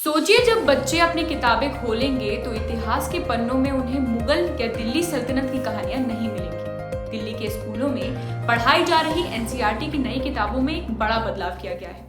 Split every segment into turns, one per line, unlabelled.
सोचिए, जब बच्चे अपनी किताबें खोलेंगे तो इतिहास के पन्नों में उन्हें मुगल या दिल्ली सल्तनत की कहानियां नहीं मिलेंगी। दिल्ली के स्कूलों में पढ़ाई जा रही एनसीईआरटी की नई किताबों में एक बड़ा बदलाव किया गया है।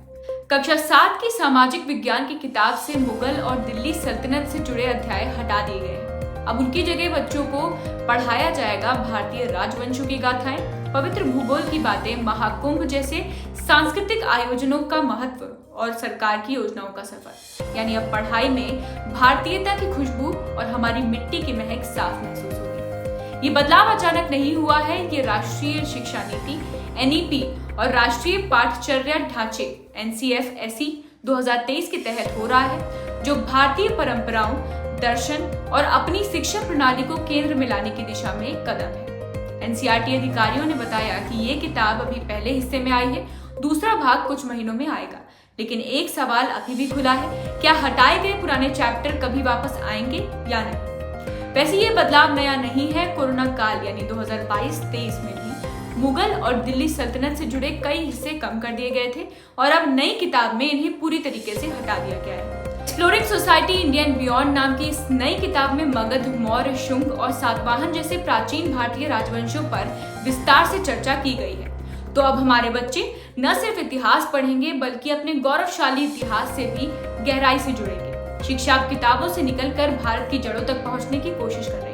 कक्षा 7 की सामाजिक विज्ञान की किताब से मुगल और दिल्ली सल्तनत से जुड़े अध्याय हटा दिए गए हैं। अब उनकी जगह बच्चों को पढ़ाया जाएगा भारतीय राजवंशों की गाथाएं, पवित्र भूगोल की बातें, महाकुंभ जैसे सांस्कृतिक आयोजनों का महत्व और सरकार की योजनाओं का सफर। यानी अब पढ़ाई में भारतीयता की खुशबू और हमारी मिट्टी की महक साफ महसूस होगी। ये बदलाव अचानक नहीं हुआ है, ये राष्ट्रीय शिक्षा नीति एनईपी और राष्ट्रीय पाठचर्या ढांचे एनसीएफएसई 2023 के तहत हो रहा है, जो भारतीय परंपराओं, दर्शन और अपनी शिक्षा प्रणाली को केंद्र में लाने की दिशा में एक कदम है। एनसीईआरटी अधिकारियों ने बताया कि ये किताब अभी पहले हिस्से में आई है, दूसरा भाग कुछ महीनों में आएगा। लेकिन एक सवाल अभी भी खुला है, क्या हटाए गए पुराने चैप्टर कभी वापस आएंगे या नहीं? वैसे ये बदलाव नया नहीं है। कोरोना काल यानी 2022-23 में भी मुगल और दिल्ली सल्तनत से जुड़े कई हिस्से कम कर दिए गए थे और अब नई किताब में इन्हें पूरी तरीके से हटा दिया गया है। Exploring society India and beyond नाम की इस नई किताब में मगध, मौर्य, शुंग और सातवाहन जैसे प्राचीन भारतीय राजवंशों पर विस्तार से चर्चा की गई है। तो अब हमारे बच्चे न सिर्फ इतिहास पढ़ेंगे बल्कि अपने गौरवशाली इतिहास से भी गहराई से जुड़ेंगे। शिक्षा अब किताबों से निकलकर भारत की जड़ों तक पहुंचने की कोशिश कर रही है।